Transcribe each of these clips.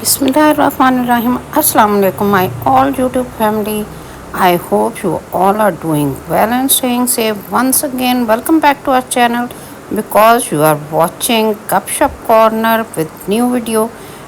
Bismillahirrahmanirrahim. Assalamu alaikum, my all YouTube family. I hope you all are doing well and staying safe. Once again, welcome back to our channel because you are watching Gupshup Corner with new video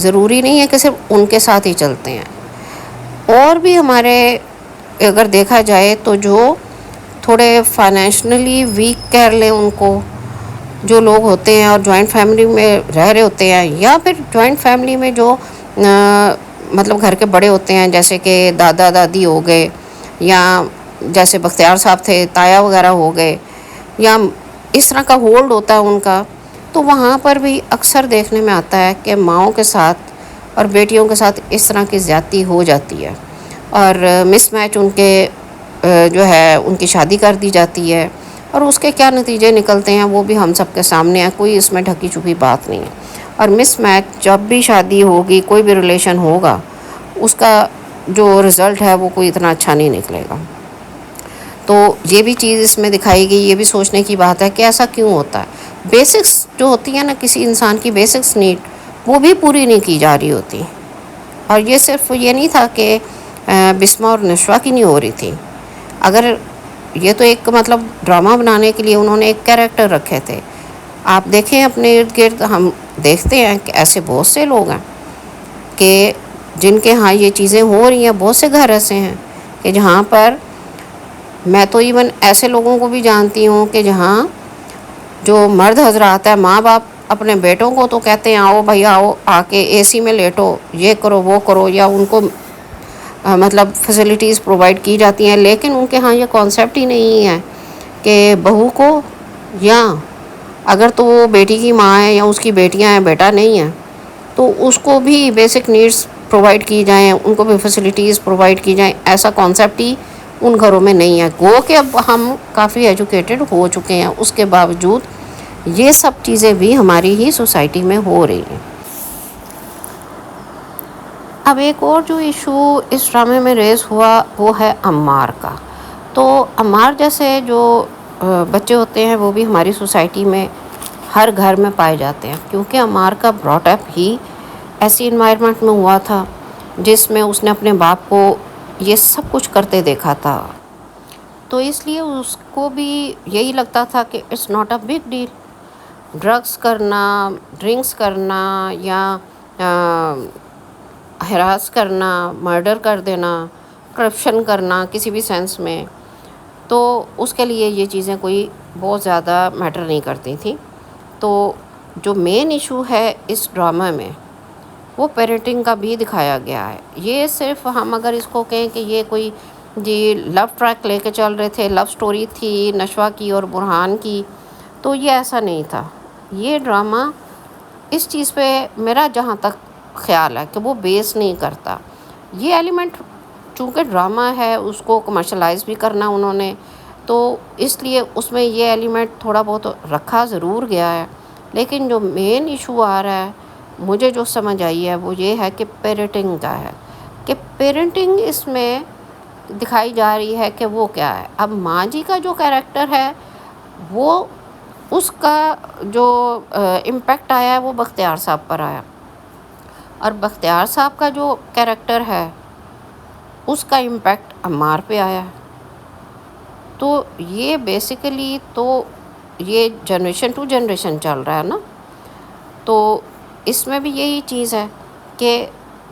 ضروری نہیں ہے کہ صرف ان کے ساتھ ہی چلتے ہیں، اور بھی ہمارے اگر دیکھا جائے تو جو تھوڑے فائنینشلی ویک کہہ لیں ان کو، جو لوگ ہوتے ہیں اور جوائنٹ فیملی میں رہ رہے ہوتے ہیں، یا پھر جوائنٹ فیملی میں جو مطلب گھر کے بڑے ہوتے ہیں، جیسے کہ دادا دادی ہو گئے، یا جیسے بختیار صاحب تھے تایا وغیرہ ہو گئے، یا اس طرح کا ہولڈ ہوتا ہے ان کا، تو وہاں پر بھی اکثر دیکھنے میں آتا ہے کہ ماؤں کے ساتھ اور بیٹیوں کے ساتھ اس طرح کی زیادتی ہو جاتی ہے، اور مس میچ ان کے جو ہے ان کی شادی کر دی جاتی ہے، اور اس کے کیا نتیجے نکلتے ہیں وہ بھی ہم سب کے سامنے ہے، کوئی اس میں ڈھکی چھپی بات نہیں ہے۔ اور مس میچ جب بھی شادی ہوگی، کوئی بھی ریلیشن ہوگا، اس کا جو رزلٹ ہے وہ کوئی اتنا اچھا نہیں نکلے گا۔ تو یہ بھی چیز اس میں دکھائی گئی، یہ بھی سوچنے کی بات ہے کہ ایسا کیوں ہوتا ہے۔ بیسکس جو ہوتی ہیں نا کسی انسان کی، بیسکس نیڈ وہ بھی پوری نہیں کی جا رہی ہوتی، اور یہ صرف یہ نہیں تھا کہ بسمہ اور نشوہ کی نہیں ہو رہی تھی، اگر یہ تو ایک مطلب ڈرامہ بنانے کے لیے انہوں نے ایک کیریکٹر رکھے تھے۔ آپ دیکھیں اپنے ارد گرد، ہم دیکھتے ہیں کہ ایسے بہت سے لوگ ہیں کہ جن کے ہاں یہ چیزیں ہو رہی ہیں، بہت سے گھر ایسے ہیں کہ جہاں پر، میں تو ایون ایسے لوگوں کو بھی جانتی ہوں کہ جہاں جو مرد حضرات ہیں، ماں باپ اپنے بیٹوں کو تو کہتے ہیں آؤ بھائی آؤ، آ کے اے سی میں لیٹو، یہ کرو وہ کرو، یا ان کو مطلب فیسلٹیز پرووائڈ کی جاتی ہیں، لیکن ان کے ہاں یہ کانسیپٹ ہی نہیں ہے کہ بہو کو، یا اگر تو وہ بیٹی کی ماں ہے یا اس کی بیٹیاں ہیں، بیٹا نہیں ہے، تو اس کو بھی بیسک نیڈس پرووائڈ کی جائیں، ان کو بھی فیسلٹیز پرووائڈ کی جائیں، ایسا کانسیپٹ ہی ان گھروں میں نہیں ہے۔ گو کہ اب ہم کافی ایجوکیٹڈ ہو چکے ہیں، اس کے باوجود یہ سب چیزیں بھی ہماری ہی سوسائٹی میں ہو رہی ہیں۔ اب ایک اور جو ایشو اس ڈرامے میں ریز ہوا وہ ہے عمار کا۔ تو عمار جیسے جو بچے ہوتے ہیں وہ بھی ہماری سوسائٹی میں ہر گھر میں پائے جاتے ہیں، کیونکہ عمار کا براٹ اپ ہی ایسی انوائرمنٹ میں ہوا تھا جس میں اس نے اپنے باپ کو یہ سب کچھ کرتے دیکھا تھا، تو اس لیے اس کو بھی یہی لگتا تھا کہ it's not a big deal, drugs کرنا، ڈرنکس کرنا، یا ہراس کرنا، مرڈر کر دینا، کرپشن کرنا کسی بھی سینس میں، تو اس کے لیے یہ چیزیں کوئی بہت زیادہ میٹر نہیں کرتی تھیں۔ تو جو مین ایشو ہے اس ڈرامہ میں وہ پیرنٹنگ کا بھی دکھایا گیا ہے۔ یہ صرف ہم اگر اس کو کہیں کہ یہ کوئی جی لو ٹریک لے کے چل رہے تھے، لو سٹوری تھی نشوہ کی اور برہان کی، تو یہ ایسا نہیں تھا۔ یہ ڈرامہ اس چیز پہ میرا جہاں تک خیال ہے کہ وہ بیس نہیں کرتا۔ یہ ایلیمنٹ چونکہ ڈرامہ ہے، اس کو کمرشلائز بھی کرنا انہوں نے، تو اس لیے اس میں یہ ایلیمنٹ تھوڑا بہت رکھا ضرور گیا ہے، لیکن جو مین ایشو آ رہا ہے مجھے جو سمجھ آئی ہے وہ یہ ہے کہ پیرنٹنگ کا ہے، کہ پیرنٹنگ اس میں دکھائی جا رہی ہے کہ وہ کیا ہے۔ اب ماں جی کا جو کیریکٹر ہے وہ، اس کا جو امپیکٹ آیا ہے وہ بختیار صاحب پر آیا، اور بختیار صاحب کا جو کیریکٹر ہے اس کا امپیکٹ عمار پہ آیا ہے۔ تو یہ بیسیکلی تو یہ جنریشن ٹو جنریشن چل رہا ہے نا، تو اس میں بھی یہی چیز ہے کہ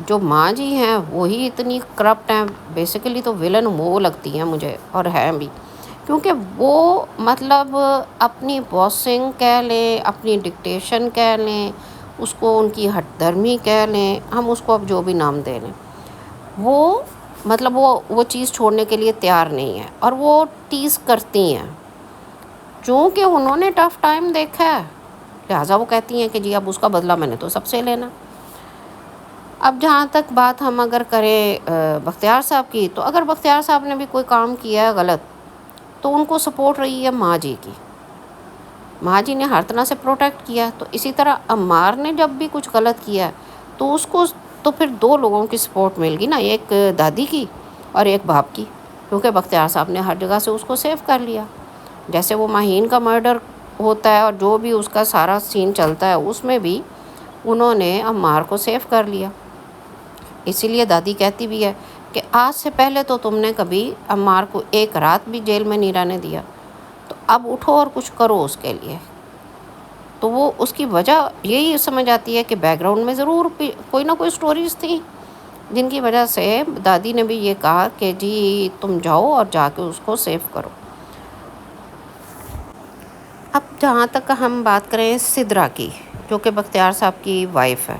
جو ماں جی ہیں وہی اتنی کرپٹ ہیں، بیسیکلی تو ولن وہ لگتی ہیں مجھے، اور ہیں بھی، کیونکہ وہ مطلب اپنی باسنگ کہہ لیں، اپنی ڈکٹیشن کہہ لیں، اس کو ان کی ہٹ درمی کہہ لیں، ہم اس کو اب جو بھی نام دے لیں، وہ مطلب وہ چیز چھوڑنے کے لیے تیار نہیں ہے، اور وہ ٹیز کرتی ہیں، چونکہ انہوں نے ٹف ٹائم دیکھا ہے، لہٰذا وہ کہتی ہیں کہ جی اب اس کا بدلہ میں نے تو سب سے لینا۔ اب جہاں تک بات ہم اگر کریں بختیار صاحب کی، تو اگر بختیار صاحب نے بھی کوئی کام کیا ہے غلط تو ان کو سپورٹ رہی ہے ماں جی کی، ماں جی نے ہر طرح سے پروٹیکٹ کیا، تو اسی طرح عمار نے جب بھی کچھ غلط کیا تو اس کو تو پھر دو لوگوں کی سپورٹ مل گئی نا، ایک دادی کی اور ایک باپ کی، کیونکہ بختیار صاحب نے ہر جگہ سے اس کو سیو کر لیا۔ جیسے وہ ماہین کا مرڈر ہوتا ہے اور جو بھی اس کا سارا سین چلتا ہے، اس میں بھی انہوں نے عمار کو سیو کر لیا۔ اسی لیے دادی کہتی بھی ہے کہ آج سے پہلے تو تم نے کبھی عمار کو ایک رات بھی جیل میں نہیں رہنے دیا، تو اب اٹھو اور کچھ کرو اس کے لیے۔ تو وہ اس کی وجہ یہی سمجھ آتی ہے کہ بیک گراؤنڈ میں ضرور کوئی نہ کوئی سٹوریز تھیں جن کی وجہ سے دادی نے بھی یہ کہا کہ جی تم جاؤ اور جا کے اس کو سیو کرو۔ اب جہاں تک ہم بات کریں سدرا کی، جو کہ بختیار صاحب کی وائف ہے،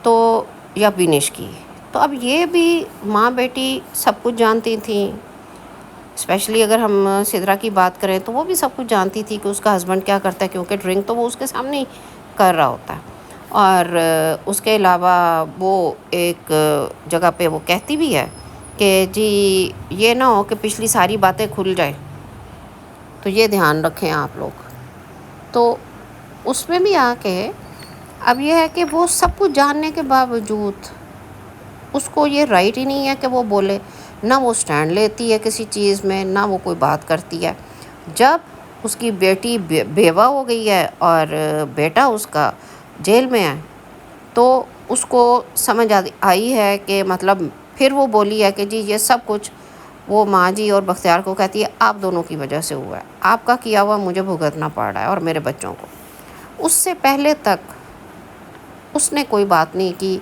تو یا بینش کی، تو اب یہ بھی ماں بیٹی سب کچھ جانتی تھیں۔ اسپیشلی اگر ہم سدرا کی بات کریں تو وہ بھی سب کچھ جانتی تھی کہ اس کا ہسبینڈ کیا کرتا ہے، کیونکہ ڈرنک تو وہ اس کے سامنے ہی کر رہا ہوتا ہے۔ اور اس کے علاوہ وہ ایک جگہ پہ وہ کہتی بھی ہے کہ جی یہ نہ ہو کہ پچھلی ساری باتیں کھل جائیں، تو یہ دھیان رکھیں آپ لوگ۔ تو اس میں بھی آ کے اب یہ ہے کہ وہ سب کچھ جاننے کے باوجود اس کو یہ رائٹ ہی نہیں ہے کہ وہ بولے، نہ وہ سٹینڈ لیتی ہے کسی چیز میں، نہ وہ کوئی بات کرتی ہے۔ جب اس کی بیٹی بیوہ ہو گئی ہے اور بیٹا اس کا جیل میں ہے، تو اس کو سمجھ آئی ہے کہ مطلب پھر وہ بولی ہے کہ جی یہ سب کچھ وہ ماں جی اور بختیار کو کہتی ہے آپ دونوں کی وجہ سے ہوا ہے، آپ کا کیا ہوا مجھے بھگتنا پڑ رہا ہے اور میرے بچوں کو۔ اس سے پہلے تک اس نے کوئی بات نہیں کی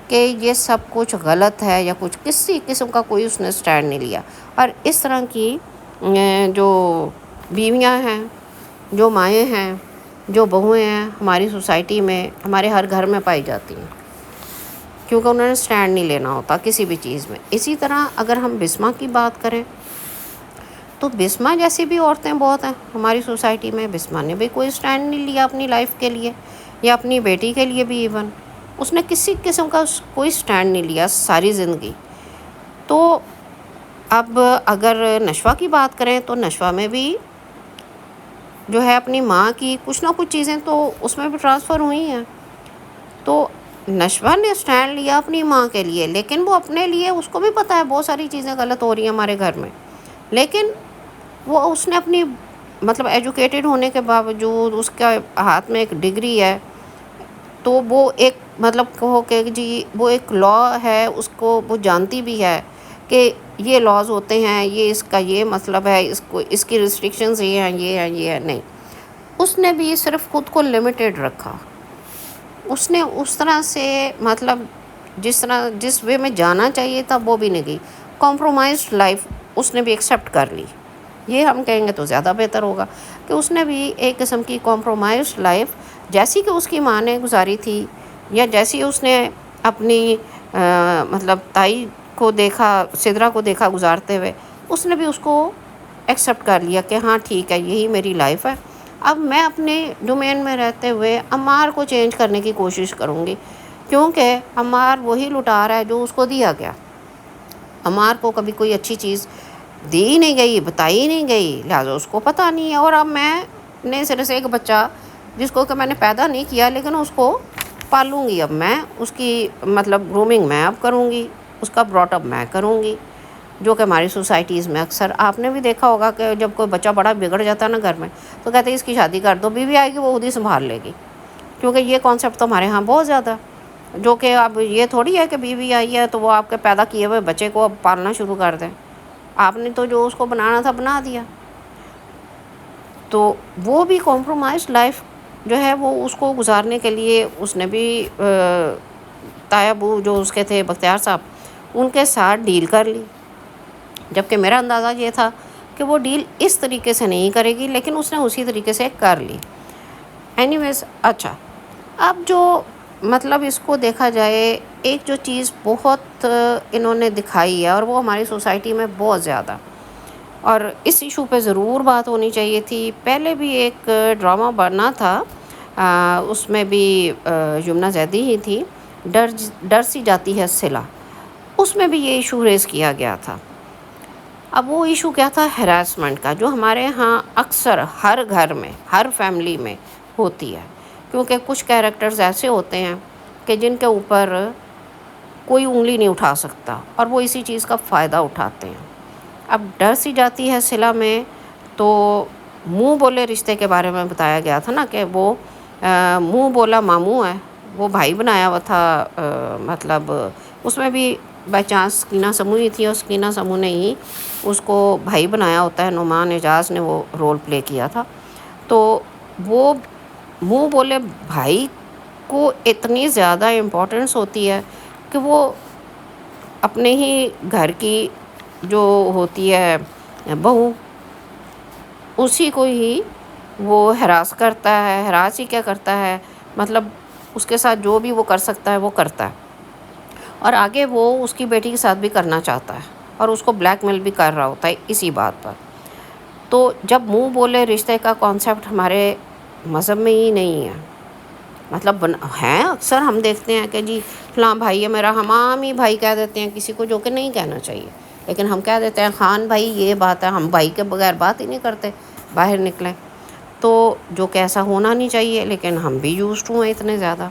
کہ یہ سب کچھ غلط ہے یا کچھ، کسی قسم کا کوئی اس نے سٹینڈ نہیں لیا۔ اور اس طرح کی جو بیویاں ہیں، جو مائیں ہیں، جو بہویں ہیں ہماری سوسائٹی میں، ہمارے ہر گھر میں پائی جاتی ہیں، کیونکہ انہوں نے سٹینڈ نہیں لینا ہوتا کسی بھی چیز میں۔ اسی طرح اگر ہم بسمہ کی بات کریں تو بسمہ جیسی بھی عورتیں بہت ہیں ہماری سوسائٹی میں۔ بسمہ نے بھی کوئی سٹینڈ نہیں لیا اپنی لائف کے لیے یا اپنی بیٹی کے لیے بھی، ایون اس نے کسی قسم کا کوئی سٹینڈ نہیں لیا ساری زندگی۔ تو اب اگر نشوہ کی بات کریں تو نشوہ میں بھی جو ہے اپنی ماں کی کچھ نہ کچھ چیزیں تو اس میں بھی ٹرانسفر ہوئی ہیں۔ تو نشوہ نے سٹینڈ لیا اپنی ماں کے لیے، لیکن وہ اپنے لیے اس کو بھی پتہ ہے بہت ساری چیزیں غلط ہو رہی ہیں ہمارے گھر میں، لیکن وہ اس نے اپنی مطلب ایجوکیٹڈ ہونے کے باوجود، اس کا ہاتھ میں ایک ڈگری ہے، تو وہ ایک مطلب کہو کہ جی وہ ایک لا ہے، اس کو وہ جانتی بھی ہے کہ یہ لاز ہوتے ہیں، یہ اس کا یہ مطلب ہے، اس کی ریسٹرکشنز یہ ہیں، یہ ہیں، یہ ہے نہیں۔ اس نے بھی صرف خود کو لمیٹڈ رکھا، اس نے اس طرح سے مطلب جس وے میں جانا چاہیے تھا وہ بھی نہیں گئی، کمپرومائزڈ لائف اس نے بھی ایکسیپٹ کر لی۔ یہ ہم کہیں گے تو زیادہ بہتر ہوگا کہ اس نے بھی ایک قسم کی کمپرومائزڈ لائف جیسی کہ اس کی ماں نے گزاری تھی، یا جیسی اس نے اپنی مطلب تائی کو دیکھا، سدرا کو دیکھا گزارتے ہوئے، اس نے بھی اس کو ایکسیپٹ کر لیا کہ ہاں ٹھیک ہے یہی میری لائف ہے۔ اب میں اپنے ڈومین میں رہتے ہوئے عمار کو چینج کرنے کی کوشش کروں گی، کیونکہ عمار وہی لٹا رہا ہے جو اس کو دیا گیا۔ عمار کو کبھی کوئی اچھی چیز دی نہیں گئی، بتائی نہیں گئی، لہٰذا اس کو پتہ نہیں ہے۔ اور اب میں نے صرف سے ایک بچہ جس کو کہ میں نے پیدا نہیں کیا لیکن اس کو پالوں گی، اب میں اس کی مطلب گرومنگ میں اب کروں گی، اس کا براٹ اپ میں کروں گی، جو کہ ہماری سوسائٹیز میں اکثر آپ نے بھی دیکھا ہوگا کہ جب کوئی بچہ بڑا بگڑ جاتا ہے نا گھر میں، تو کہتے ہیں اس کی شادی کر دو، بیوی آئے گی وہ خود ہی سنبھال لے گی، کیونکہ یہ کانسیپٹ تو ہمارے ہاں بہت زیادہ ہے، جو کہ اب یہ تھوڑی ہے کہ بیوی آئی ہے تو وہ آپ کے پیدا کیے ہوئے بچے کو اب پالنا شروع کر دیں، آپ نے تو جو اس کو بنانا تھا بنا دیا۔ تو وہ بھی کمپرومائزڈ لائف جو ہے وہ اس کو گزارنے کے لیے اس نے بھی تایا ابو جو اس کے تھے بختیار صاحب، ان کے ساتھ ڈیل کر لی، جبکہ میرا اندازہ یہ تھا کہ وہ ڈیل اس طریقے سے نہیں کرے گی، لیکن اس نے اسی طریقے سے کر لی۔ اینی ویز اچھا، اب جو مطلب اس کو دیکھا جائے، ایک جو چیز بہت انہوں نے دکھائی ہے اور وہ ہماری سوسائٹی میں بہت زیادہ، اور اس ایشو پہ ضرور بات ہونی چاہیے تھی۔ پہلے بھی ایک ڈرامہ بنا تھا، اس میں بھی یمنا زیدی ہی تھی، ڈر سی جاتی ہے صلہ، اس میں بھی یہ ایشو ریز کیا گیا تھا۔ اب وہ ایشو کیا تھا؟ ہراسمنٹ کا، جو ہمارے ہاں اکثر ہر گھر میں، ہر فیملی میں ہوتی ہے، کیونکہ کچھ کیریکٹرز ایسے ہوتے ہیں کہ جن کے اوپر کوئی انگلی نہیں اٹھا سکتا اور وہ اسی چیز کا فائدہ اٹھاتے ہیں۔ اب ڈر سی جاتی ہے صلہ میں تو منہ بولے رشتے کے بارے میں بتایا گیا تھا نا، کہ وہ منہ بولا ماموں ہے، وہ بھائی بنایا ہوا تھا، مطلب اس میں بھی بائی چانس سکینہ سمو ہی تھی، اور سکینہ سمو نے ہی اس کو بھائی بنایا ہوتا ہے، نعمان اعجاز نے وہ رول پلے کیا تھا۔ تو وہ منہ بولے بھائی کو اتنی زیادہ امپورٹنس ہوتی ہے کہ وہ اپنے ہی گھر کی جو ہوتی ہے بہو، اسی کو ہی وہ ہراس کرتا ہے. ہراس ہی کیا کرتا ہے، مطلب اس کے ساتھ جو بھی وہ کر سکتا ہے وہ کرتا ہے، اور آگے وہ اس کی بیٹی کے ساتھ بھی کرنا چاہتا ہے اور اس کو بلیک میل بھی کر رہا ہوتا ہے اسی بات پر. تو جب منہ بولے رشتے کا کانسیپٹ ہمارے مذہب میں ہی نہیں ہے. مطلب ہیں اکثر ہم دیکھتے ہیں کہ جی فلاں بھائی ہے میرا، ہم عام ہی بھائی کہہ دیتے ہیں کسی کو، جو کہ نہیں کہنا چاہیے، لیکن ہم کہہ دیتے ہیں خان بھائی یہ بات ہے، ہم بھائی کے بغیر بات ہی نہیں کرتے باہر نکلیں. تو جو کہ ایسا ہونا نہیں چاہیے، لیکن ہم بھی یوزڈ ہوئے اتنے زیادہ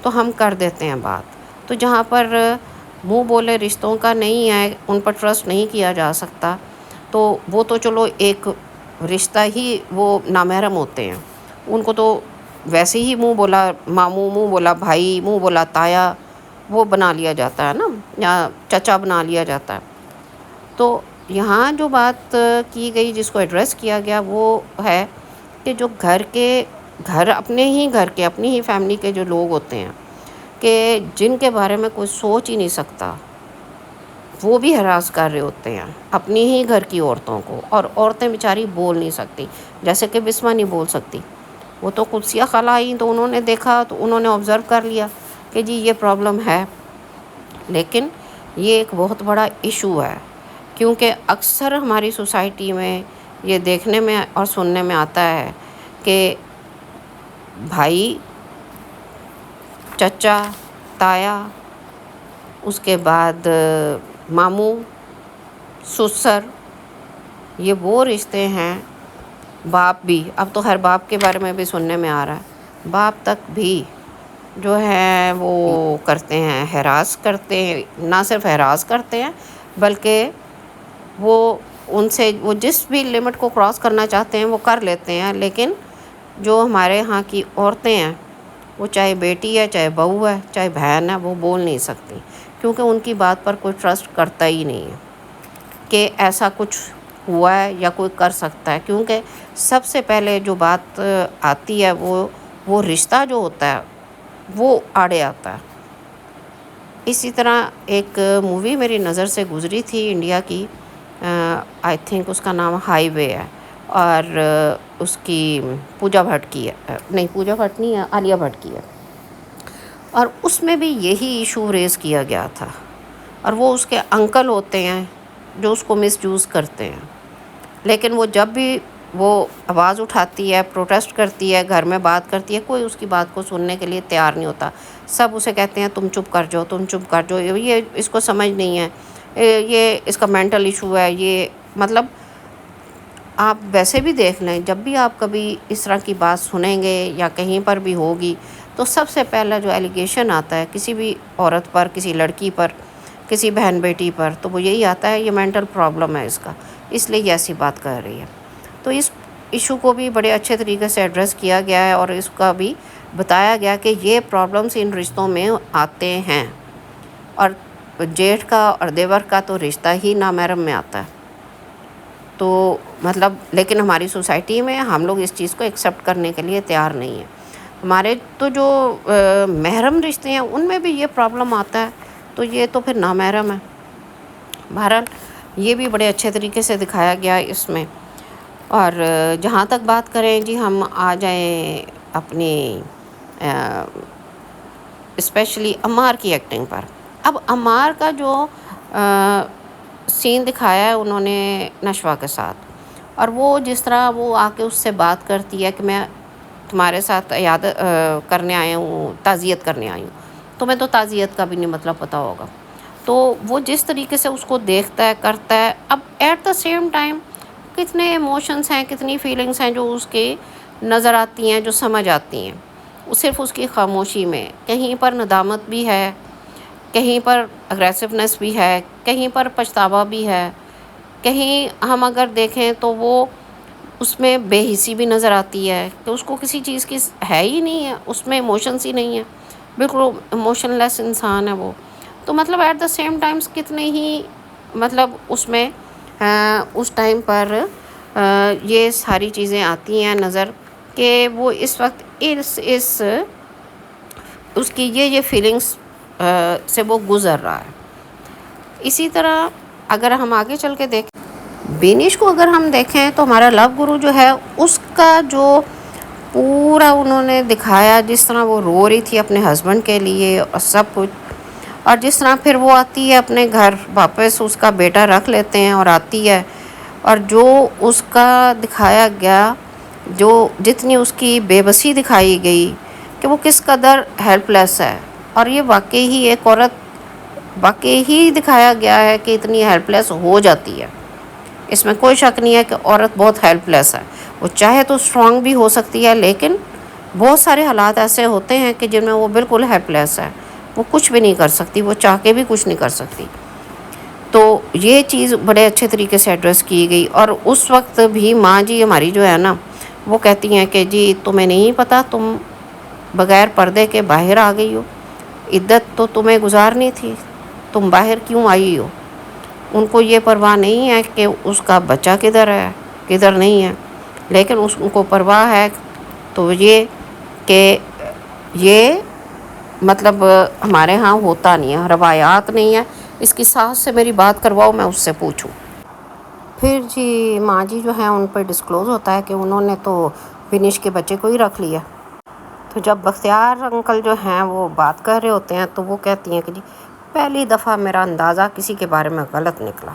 تو ہم کر دیتے ہیں بات. تو جہاں پر منہ بولے رشتوں کا نہیں ہے، ان پر ٹرسٹ نہیں کیا جا سکتا، تو وہ تو چلو ایک رشتہ ہی وہ نامحرم ہوتے ہیں، ان کو تو ویسے ہی منہ بولا ماموں، منہ بولا بھائی، منہ بولا تایا وہ بنا لیا جاتا ہے نا، یا چچا بنا لیا جاتا ہے. تو یہاں جو بات کی گئی، جس کو ایڈریس کیا گیا، وہ ہے کہ جو گھر اپنے ہی گھر کے، اپنی ہی فیملی کے جو لوگ ہوتے ہیں کہ جن کے بارے میں کوئی سوچ ہی نہیں سکتا، وہ بھی ہراس کر رہے ہوتے ہیں اپنی ہی گھر کی عورتوں کو. اور عورتیں بیچاری بول نہیں سکتی، جیسے کہ بسمہ نہیں بول سکتی. وہ تو قدسیہ خالہ آئیں تو انہوں نے دیکھا، تو انہوں نے آبزرو کر لیا کہ جی یہ پرابلم ہے. لیکن یہ ایک بہت بڑا ایشو ہے، کیونکہ اکثر ہماری سوسائٹی میں یہ دیکھنے میں اور سننے میں آتا ہے کہ بھائی، چچا، تایا، اس کے بعد ماموں، سسر، یہ وہ رشتے ہیں. باپ بھی، اب تو ہر باپ کے بارے میں بھی سننے میں آ رہا ہے، باپ تک بھی جو ہے وہ کرتے ہیں، ہراس کرتے ہیں. نہ صرف ہراس کرتے ہیں بلکہ وہ ان سے وہ جس بھی لمٹ کو کراس کرنا چاہتے ہیں وہ کر لیتے ہیں. لیکن جو ہمارے ہاں کی عورتیں ہیں، وہ چاہے بیٹی ہے، چاہے بہو ہے، چاہے بہن ہے، وہ بول نہیں سکتی، کیونکہ ان کی بات پر کوئی ٹرسٹ کرتا ہی نہیں ہے کہ ایسا کچھ ہوا ہے یا کوئی کر سکتا ہے. کیونکہ سب سے پہلے جو بات آتی ہے وہ رشتہ جو ہوتا ہے وہ آڑے آتا ہے. اسی طرح ایک مووی میری نظر سے گزری تھی انڈیا کی، آئی تھنک اس کا نام ہائی وے ہے، اور اس کی پوجا بھٹ کی ہے، نہیں پوجا بھٹ نہیں ہے، عالیہ بھٹ کی ہے. اور اس میں بھی یہی ایشو ریز کیا گیا تھا، اور وہ اس کے انکل ہوتے ہیں جو اس کو مس یوز کرتے ہیں. لیکن وہ جب بھی وہ آواز اٹھاتی ہے، پروٹیسٹ کرتی ہے، گھر میں بات کرتی ہے، کوئی اس کی بات کو سننے کے لیے تیار نہیں ہوتا. سب اسے کہتے ہیں تم چپ کر جاؤ، تم چپ کر جاؤ، یہ اس کو سمجھ نہیں ہے، یہ اس کا مینٹل ایشو ہے. یہ مطلب آپ ویسے بھی دیکھ لیں، جب بھی آپ کبھی اس طرح کی بات سنیں گے یا کہیں پر بھی ہوگی، تو سب سے پہلا جو ایلیگیشن آتا ہے کسی بھی عورت پر، کسی لڑکی پر، کسی بہن بیٹی پر، تو وہ یہی آتا ہے یہ مینٹل پرابلم ہے اس کا، اس لیے یہ ایسی بات کر رہی ہے. تو اس ایشو کو بھی بڑے اچھے طریقے سے ایڈریس کیا گیا ہے، اور اس کا بھی بتایا گیا کہ یہ پرابلمس ان رشتوں میں آتے ہیں. اور جیٹھ کا اور دیور کا تو رشتہ ہی نامحرم میں آتا ہے. تو مطلب لیکن ہماری سوسائٹی میں ہم لوگ اس چیز کو ایکسیپٹ کرنے کے لیے تیار نہیں ہیں. ہمارے تو جو محرم رشتے ہیں ان میں بھی یہ پرابلم آتا ہے، تو یہ تو پھر نامحرم ہے. بہرحال یہ بھی بڑے اچھے طریقے سے دکھایا گیا اس میں. اور جہاں تک بات کریں جی، ہم آ جائیں اپنی اسپیشلی عمار کی ایکٹنگ پر. اب عمار کا جو سین دکھایا ہے انہوں نے نشوہ کے ساتھ، اور وہ جس طرح وہ آ کے اس سے بات کرتی ہے کہ میں تمہارے ساتھ یاد کرنے آیا ہوں، تعزیت کرنے آئی ہوں، تمہیں تو تعزیت کا بھی نہیں مطلب پتہ ہوگا. تو وہ جس طریقے سے اس کو دیکھتا ہے، کرتا ہے، اب ایٹ دا سیم ٹائم کتنے ایموشنس ہیں، کتنی فیلنگس ہیں جو اس کے نظر آتی ہیں، جو سمجھ آتی ہیں. صرف اس کی خاموشی میں کہیں پر ندامت بھی ہے، کہیں پر اگریسونیس بھی ہے، کہیں پر پچھتاوا بھی ہے، کہیں ہم اگر دیکھیں تو وہ اس میں بے حسی بھی نظر آتی ہے کہ اس کو کسی چیز کی ہے ہی نہیں ہے، اس میں ایموشنس ہی نہیں ہے، بالکل ایموشن لیس انسان ہے وہ. تو مطلب ایٹ دا سیم ٹائمس کتنے ہی مطلب اس میں اس ٹائم پر یہ ساری چیزیں آتی ہیں نظر کہ وہ اس وقت اس کی یہ فیلنگس سے وہ گزر رہا ہے۔ اسی طرح اگر ہم آگے چل کے دیکھیں بینش کو، اگر ہم دیکھیں تو ہمارا لو گرو جو ہے اس کا جو پورا انہوں نے دکھایا، جس طرح وہ رو رہی تھی اپنے ہسبینڈ کے لیے اور سب کچھ، اور جس طرح پھر وہ آتی ہے اپنے گھر واپس، اس کا بیٹا رکھ لیتے ہیں اور آتی ہے، اور جو اس کا دکھایا گیا، جو جتنی اس کی بے بسی دکھائی گئی کہ وہ کس قدر ہیلپ لیس ہے، اور یہ واقعی ہی ایک عورت واقعی ہی دکھایا گیا ہے کہ اتنی ہیلپ لیس ہو جاتی ہے۔ اس میں کوئی شک نہیں ہے کہ عورت بہت ہیلپ لیس ہے، وہ چاہے تو اسٹرانگ بھی ہو سکتی ہے، لیکن بہت سارے حالات ایسے ہوتے ہیں کہ جن میں وہ بالکل ہیلپ لیس ہے، وہ کچھ بھی نہیں کر سکتی، وہ چاہ کے بھی کچھ نہیں کر سکتی۔ تو یہ چیز بڑے اچھے طریقے سے ایڈریس کی گئی، اور اس وقت بھی ماں جی ہماری جو ہے نا وہ کہتی ہیں کہ جی تمہیں نہیں پتہ، تم بغیر پردے کے باہر آ گئی ہو، عدت تو تمہیں گزارنی تھی، تم باہر کیوں آئی ہو؟ ان کو یہ پرواہ نہیں ہے کہ اس کا بچہ کدھر ہے کدھر نہیں ہے، لیکن ان کو پرواہ ہے تو یہ کہ یہ مطلب ہمارے ہاں ہوتا نہیں ہے، روایات نہیں ہے، اس کی ساس سے میری بات کرواؤ، میں اس سے پوچھوں۔ پھر جی ماں جی جو ہیں ان پہ ڈسکلوز ہوتا ہے کہ انہوں نے تو بینش کے بچے کو ہی رکھ لیا۔ تو جب بختیار انکل جو ہیں وہ بات کر رہے ہوتے ہیں تو وہ کہتی ہیں کہ جی پہلی دفعہ میرا اندازہ کسی کے بارے میں غلط نکلا۔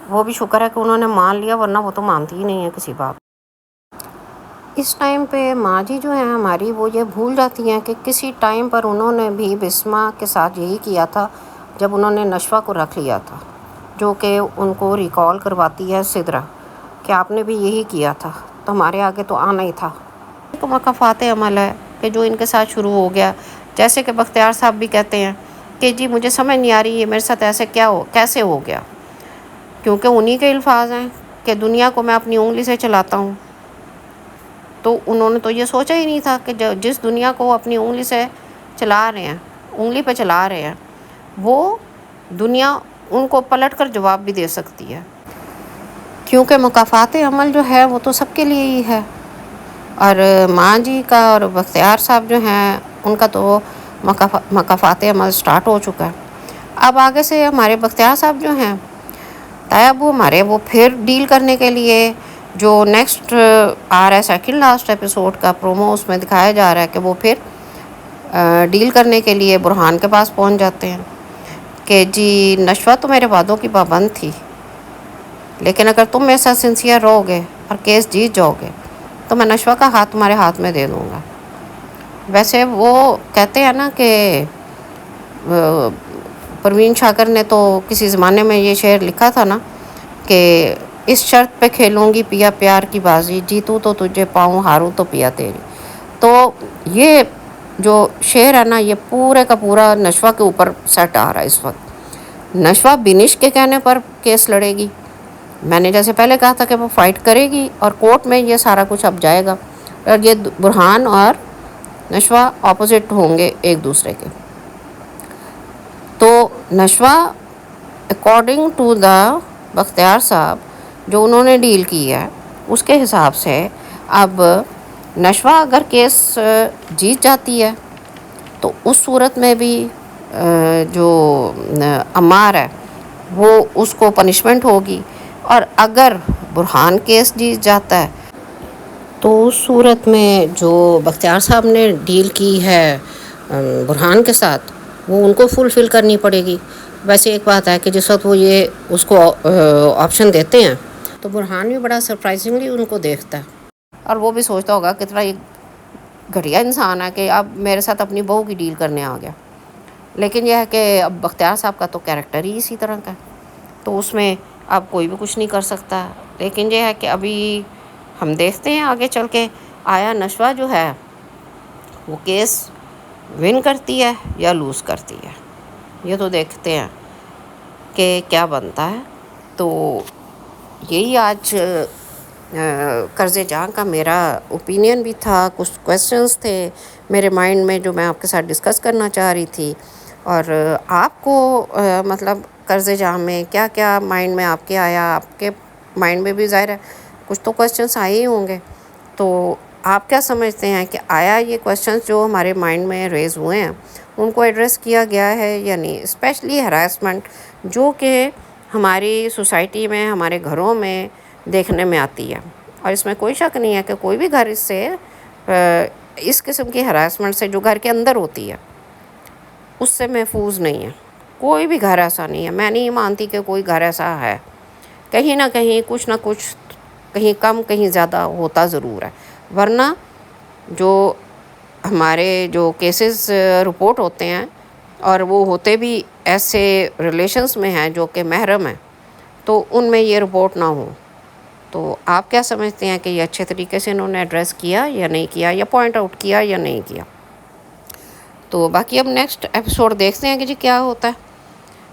وہ بھی شکر ہے کہ انہوں نے مان لیا، ورنہ وہ تو مانتی ہی نہیں ہے کسی بات۔ اس ٹائم پہ ماں جی جو ہیں ہماری وہ یہ بھول جاتی ہیں کہ کسی ٹائم پر انہوں نے بھی بسمہ کے ساتھ یہی کیا تھا جب انہوں نے نشوہ کو رکھ لیا تھا، جو کہ ان کو ریکال کرواتی ہے سدرا کہ آپ نے بھی یہی کیا تھا، تو ہمارے آگے تو آنا ہی تھا۔ ایک مکافات عمل ہے کہ جو ان کے ساتھ شروع ہو گیا، جیسے کہ بختیار صاحب بھی کہتے ہیں کہ جی مجھے سمجھ نہیں آ رہی ہے میرے ساتھ ایسے کیسے ہو گیا، کیونکہ انہی کے الفاظ ہیں کہ دنیا کو میں اپنی انگلی سے چلاتا ہوں۔ تو انہوں نے تو یہ سوچا ہی نہیں تھا کہ جس دنیا کو وہ اپنی انگلی سے چلا رہے ہیں، انگلی پہ چلا رہے ہیں، وہ دنیا ان کو پلٹ کر جواب بھی دے سکتی ہے، کیونکہ مکافات عمل جو ہے وہ تو سب کے لیے ہی ہے۔ اور ماں جی کا اور بختیار صاحب جو ہیں ان کا تو مکافات عمل سٹارٹ ہو چکا ہے۔ اب آگے سے ہمارے بختیار صاحب جو ہیں تایب ہمارے وہ پھر ڈیل کرنے کے لیے جو نیکسٹ آ رہا ہے سیکنڈ لاسٹ ایپیسوڈ کا پرومو، اس میں دکھایا جا رہا ہے کہ وہ پھر ڈیل کرنے کے لیے برہان کے پاس پہنچ جاتے ہیں کہ جی نشوہ تو میرے وعدوں کی پابند تھی، لیکن اگر تم میرے ساتھ سنسیئر رہو گے اور کیس جیت جاؤ گے تو میں نشوہ کا ہاتھ تمہارے ہاتھ میں دے دوں گا۔ ویسے وہ کہتے ہیں نا کہ پروین شاکر نے تو کسی زمانے میں یہ شعر لکھا تھا نا کہ اس شرط پہ کھیلوں گی پیا پیار کی بازی، جیتوں تو تجھے پاؤں ہاروں تو پیا تیری۔ تو یہ جو شعر ہے نا یہ پورے کا پورا نشوہ کے اوپر سیٹ آ رہا ہے اس وقت۔ نشوہ بینش کے کہنے پر کیس لڑے گی، میں نے جیسے پہلے کہا تھا کہ وہ فائٹ کرے گی، اور کورٹ میں یہ سارا کچھ اب جائے گا، اور یہ برہان اور نشوہ اپوزٹ ہوں گے ایک دوسرے کے۔ تو نشوہ اکارڈنگ ٹو دا بختیار صاحب جو انہوں نے ڈیل کی ہے اس کے حساب سے اب نشوہ اگر کیس جیت جاتی ہے تو اس صورت میں بھی جو عمار ہے وہ اس کو پنشمنٹ ہوگی، اور اگر برہان کیس جیت جاتا ہے تو اس صورت میں جو بختیار صاحب نے ڈیل کی ہے برہان کے ساتھ وہ ان کو فلفل کرنی پڑے گی۔ ویسے ایک بات ہے کہ جس وقت وہ یہ اس کو آپشن دیتے ہیں تو برہان بھی بڑا سرپرائزنگلی ان کو دیکھتا ہے، اور وہ بھی سوچتا ہوگا کتنا یہ گھٹیا انسان ہے کہ اب میرے ساتھ اپنی بہو کی ڈیل کرنے آ گیا۔ لیکن یہ ہے کہ اب بختیار صاحب کا تو کیریکٹر ہی اسی طرح کا ہے، تو اس میں اب کوئی بھی کچھ نہیں کر سکتا۔ لیکن یہ ہے کہ ابھی ہم دیکھتے ہیں آگے چل کے آیا نشوہ جو ہے وہ کیس ون کرتی ہے یا لوز کرتی ہے، یہ تو دیکھتے ہیں کہ کیا بنتا ہے۔ تو یہی آج قرض جاں کا میرا اوپینین بھی تھا، کچھ کویسچنس تھے میرے مائنڈ میں جو میں آپ کے ساتھ ڈسکس کرنا چاہ رہی تھی، اور آپ کو مطلب قرض جاں میں کیا کیا مائنڈ میں آپ کے آیا، آپ کے مائنڈ میں بھی ظاہر ہے کچھ تو کویسچنس آئے ہی ہوں گے۔ تو تو آپ کیا سمجھتے ہیں کہ آیا یہ کویشچنس جو ہمارے مائنڈ میں ریز ہوئے ہیں ان کو ایڈریس کیا گیا ہے یا نہیں؟ اسپیشلی ہراسمنٹ جو کہ ہماری سوسائٹی میں، ہمارے گھروں میں دیکھنے میں آتی ہے، اور اس میں کوئی شک نہیں ہے کہ کوئی بھی گھر اس قسم کی ہراسمنٹ سے جو گھر کے اندر ہوتی ہے اس سے محفوظ نہیں ہے۔ کوئی بھی گھر ایسا نہیں ہے، میں نہیں مانتی کہ کوئی گھر ایسا ہے، کہیں نہ کہیں کچھ نہ کچھ، کہیں کم کہیں زیادہ ہوتا ضرور ہے۔ ورنہ جو ہمارے جو کیسز رپورٹ ہوتے ہیں، اور وہ ہوتے بھی ایسے ریلیشنز میں ہیں جو کہ محرم ہیں، تو ان میں یہ رپورٹ نہ ہوں۔ تو آپ کیا سمجھتے ہیں کہ یہ اچھے طریقے سے انہوں نے ایڈریس کیا یا نہیں کیا، یا پوائنٹ آؤٹ کیا یا نہیں کیا؟ تو باقی اب نیکسٹ ایپیسوڈ دیکھتے ہیں کہ جی کیا ہوتا ہے،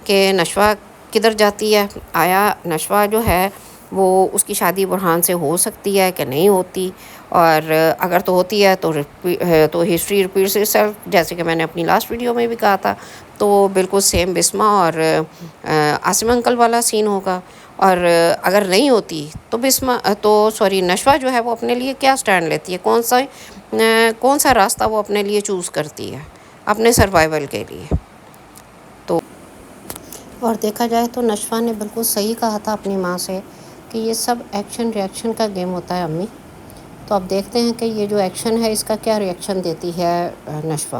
کہ نشوہ کدھر جاتی ہے۔ آیا نشوہ جو ہے وہ اس کی شادی برہان سے ہو سکتی ہے کہ نہیں ہوتی، اور اگر تو ہوتی ہے تو ہسٹری ریپیٹس اٹسیلف، جیسے کہ میں نے اپنی لاسٹ ویڈیو میں بھی کہا تھا، تو بالکل سیم بسمہ اور عاصم انکل والا سین ہوگا۔ اور اگر نہیں ہوتی تو نشوہ جو ہے وہ اپنے لیے کیا سٹینڈ لیتی ہے، کون سا راستہ وہ اپنے لیے چوز کرتی ہے اپنے سروائیول کے لیے۔ تو اور دیکھا جائے تو نشوہ نے بالکل صحیح کہا تھا اپنی ماں سے کہ یہ سب ایکشن ریئیکشن کا گیم ہوتا ہے امی۔ تو اب دیکھتے ہیں کہ یہ جو ایکشن ہے اس کا کیا ریئیکشن دیتی ہے نشوہ۔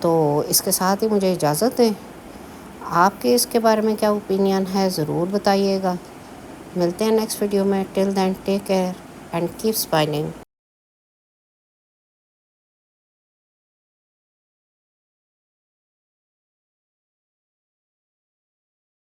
تو اس کے ساتھ ہی مجھے اجازت دیں، آپ کے اس کے بارے میں کیا اوپینین ہے ضرور بتائیے گا۔ ملتے ہیں نیکسٹ ویڈیو میں، till then take care and keep smiling.